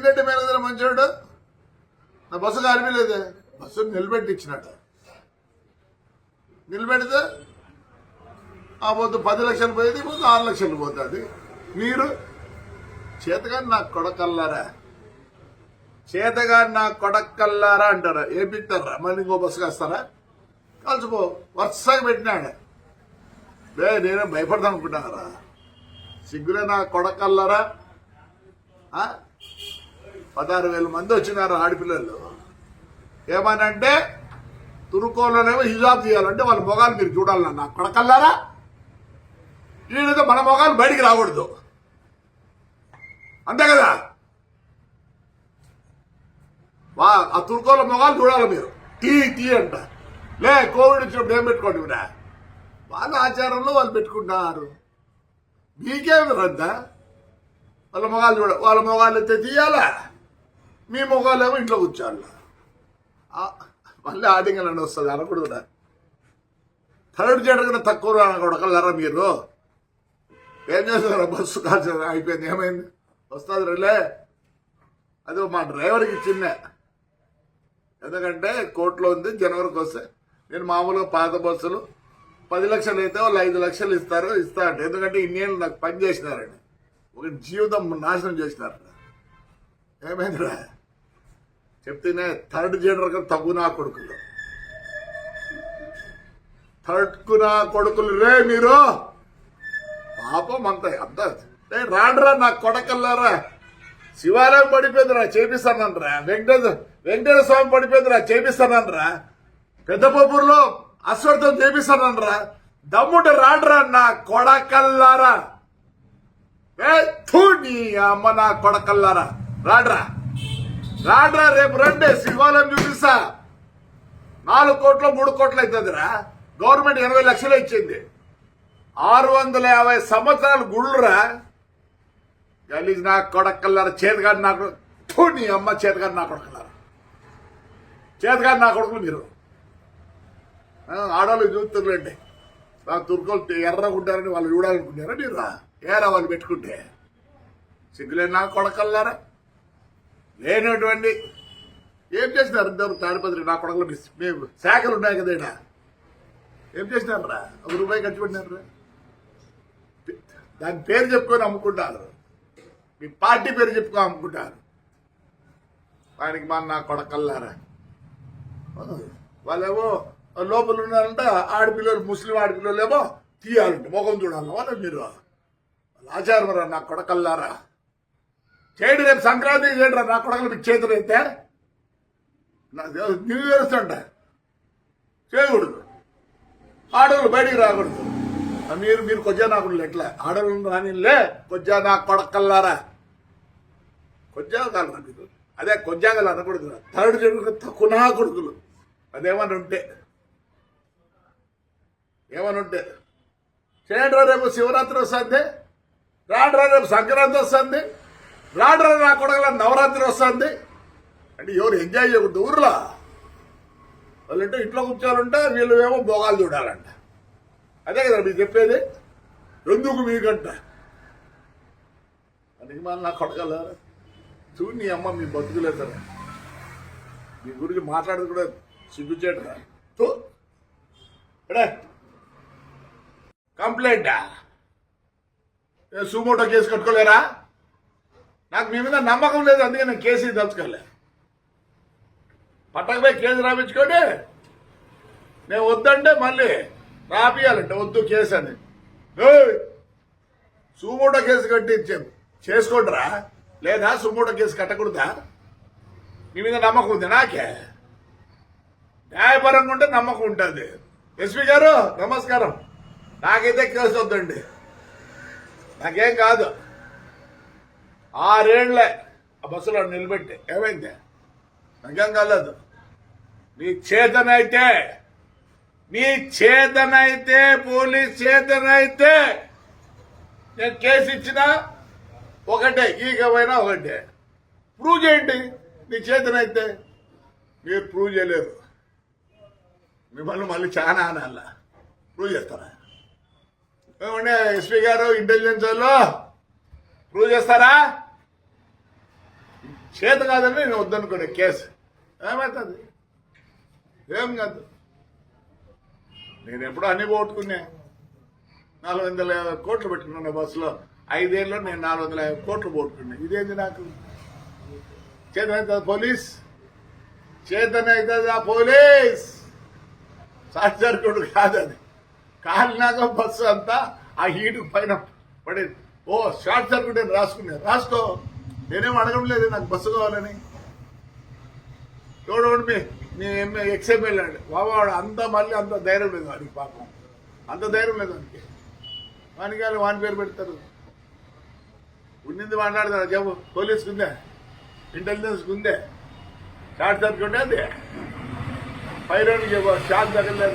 జగన్ రెడ్డి మీద కదా మంచోడు. నా బస్సు కాలిపోలేదే, బస్సు నిలబెట్టించినాడు. నిలబెడితే ఆ పొద్దు 10 లక్షలు పోయేది, పొద్దు 6 లక్షలు పోతుంది. మీరు చేతగాని నాకు కొడకల్లారా, చేతగాని నాకు కొడకల్లారా అంటారా? ఏం పిక్తారా? మళ్ళీ ఇంకో బస్సు కాస్తారా? కలిసిపో. వరుసగా పెట్టినాడు. నేనే భయపడతాను అనుకుంటున్నారా? సిగ్గులే నా కొడకల్లారా. 16,000 మంది వచ్చినారు ఆడపిల్లలు. ఏమనంటే తురుకోలోనేమో హిజాబ్ చేయాలంటే వాళ్ళ మొగాలు మీరు చూడాలన్నా నా కొడకల్లారా. ఈయనతో మన మొగాలు బయటికి రాకూడదు, అంతే కదా? ఆ తుర్కోల మొగాలు చూడాలి మీరు. టీ అంట. కోవిడ్ వచ్చినప్పుడు ఏం పెట్టుకోండి మీరు? వాళ్ళ ఆచారంలో వాళ్ళు పెట్టుకుంటున్నారు. మీకేమి రద్దా? వాళ్ళ మొగాలు వాళ్ళ మొగాలు అయితే తీయాలా, మీ మొగాలు ఏమో ఇంట్లో కూర్చోాల. మళ్ళీ ఆడింగలని వస్తుంది అనకూడదు. థర్డ్ జెండర్ కన్నా తక్కువ కొడకల్లారా మీరు. ఏం చేస్తారా? బస్సు కాల్చ అయిపోయింది. ఏమైంది? వస్తుంది రేలే. అది మా డ్రైవర్కి చిన్న, ఎందుకంటే కోర్టులో ఉంది. జనవరికి వస్తే నేను మామూలుగా పాత బస్సులు 10 లక్షలు అయితే వాళ్ళు 5 లక్షలు ఇస్తా అంటే, ఎందుకంటే ఇన్నేళ్ళు నాకు పని చేసినారండి. ఒక జీవితం నాశనం చేసినారు. ఏమైందిరా చెప్తేనే థర్డ్ జెండర్ కన్నా తగ్గు నా కొడుకులు, థర్డ్కు నా కొడుకులు రే మీరు. పాపం అంతా రాండ్రా నా కొడకల్లారా. శివాలయం పడిపోయిందిరా, చేపిస్తానంటరా. వెంకటేశ్వర స్వామి పడిపోయిందిరా, చేపిస్తానంటరా. పెద్దపూర్లో అశ్వర్థం చేపిస్తానంటరా. దమ్ముంటే రాండ్రా నా కొడకల్లారా. నీ అమ్మ నా కొడకల్లారా, రాడ్రా రేపు రండి, శివాలయం చూపిస్తా. 4 కోట్లు 3 కోట్లు అవుతుందిరా. గవర్నమెంట్ 80 లక్షలు ఇచ్చింది. 650 సంవత్సరాలు గుళ్ళురా. గలీజ్ నా కొడకల్లారా. చేతగాడి నాకు నీ అమ్మ చేతగాడి నా కొడకల్లారా. చేతగాడి నా కొడుకులు మీరు. ఆడవాళ్ళు చూస్తున్నారండి. నా తుర్కోలు ఎర్రగుంటారని వాళ్ళు చూడాలనుకుంటారా మీరు? ఏరా వాళ్ళు పెట్టుకుంటే? సిగ్గులేని నా కొడకల్లారా. లేనటువంటి ఏం చేసినారు? ఇద్దరు తాడిపత్రి నా కొడకలు మేము శాఖలు ఉన్నాయి కదా ఇక్కడ. ఏం చేసినారా? ₹1 ఖర్చు పెట్టినారా? దాని పేరు చెప్పుకొని అమ్ముకుంటారు. మీ పార్టీ పేరు చెప్పుకొని అమ్ముకుంటారు. ఆయనకి మా నా కొడకల్లారా. వాళ్ళేమో లోపల ఉన్నారంటే ఆడపిల్లలు, ముస్లిం ఆడపిల్లలు ఏమో తీయాలంటే ముఖం చూడాలి వాళ్ళు. మీరు వాళ్ళ ఆచారం రా నా కొడకల్లారా. చేయండి, రేపు సంక్రాంతి చేయండి రా నా కొడకలు. మీకు చేతులు అయితే న్యూ ఇయర్స్ అంట చేయకూడదు. ఆడవాళ్ళు బయటికి రాకూడదు. మీరు కొజ్జా నాకుడు ఎట్లా ఆడవాళ్ళు రానిలే. కొజ్జా నా కొడకల్లారా. కొజ్జా కాలరా మీరు? అదే కొజ్జాగలు అనకూడదు. థర్డ్ జెండర్ తక్కువ నా కొడుకులు. అదేమని ఉంటే చేయండి రా. రేపు శివరాత్రి వస్తుంది. రాడ్రా రేపు సంక్రాంతి వస్తుంది. రాడ్రా నా కొడకల నవరాత్రి వస్తుంది. అంటే ఎవరు ఎంజాయ్ చేయకూడదు ఊర్లో. వాళ్ళంటే ఇంట్లో కూర్చోాలంటే వీళ్ళు ఏమో భోగాలు చూడాలంట. అదే కదా మీరు చెప్పేది. ఎందుకు మీకంట? అందుకే మళ్ళీ నా కొడకల చూడు నీ అమ్మ మీ బతుకులేదరా. మీ గురించి మాట్లాడదు కూడా సిగ్గుచేటరా. కంప్లైంటా? Suo motu case కట్టుకోలేరా? నాకు మీ మీద నమ్మకం లేదు, అందుకే నేను కేసు తలుచుకోలే. పట్టకపోయి కేసు రాపించుకోండి. నేను వద్దంటే మళ్ళీ రాపియాలంటే వద్దు కేసు అని. సుమోటో కేసు కట్టి చేసుకోండిరా. లేదా సుమోటో కేసు కట్టకూడదా? మీ మీద నమ్మకం ఉంది నాకే. న్యాయపరంగా ఉంటే నమ్మకం ఉంటుంది. ఎస్పీ గారు నమస్కారం. నాకైతే కేసు వద్దండి, నాకేం కాదు. 6 ఏళ్లే ఆ బస్సులో నిలబెట్టి ఏమైంది? నాకేం కాలేదు. నీ చేతనైతే పోలీస్ చేతనైతే నేను కేసు ఇచ్చినా ఒకటే, ఈగమైనా ఒకటే. ప్రూవ్ చేయండి నీ చేతనైతే. మీరు ప్రూవ్ చేయలేరు. మిమ్మల్ని మళ్ళీ చాలా అనాలా. ప్రూవ్ చేస్తారా? ఏమంటే ఎస్పీ గారు ఇంటెలిజెన్స్ వాళ్ళు ప్రూవ్ చేస్తారా? చేత కాదని నేను వద్దనుకునే కేసు ఏమవుతుంది? ఏం కాదు. నేను ఎప్పుడో అన్ని పోగొట్టుకున్నా. 450 కోట్లు పెట్టుకున్నా బస్సులో. 5 ఏళ్ళలో నేను 450 కోట్లు పోగొట్టుకున్నా. ఇదేంది నాకు? చేతనవుతుంది పోలీస్? చేతనవుతుందా పోలీస్? షార్ట్ సర్క్యూట్ కాదు అది. కాలినాక బస్సు అంతా ఆ హీటు పైన పడేది. ఓ షార్ట్ సర్క్యూట్ అని రాసుకో. నేనేం అడగడం లేదు నాకు బస్సు కావాలని. చూడండి మీ ఎక్స్ఎంఎల్ అండి బాబావాడు మళ్ళీ అంత ధైర్యం లేదు వాడికి. పాపం అంత ధైర్యం లేదు వానికి వాని పేరు పెడతారు. ఉన్నింది మాట్లాడతారు. చెప్పు పోలీసుకు ఉందే, ఇంటెలిజెన్స్కి ఉందే. షార్ట్ సర్క్యూట్ అది పైరోడికి షాక్ తగలేదు.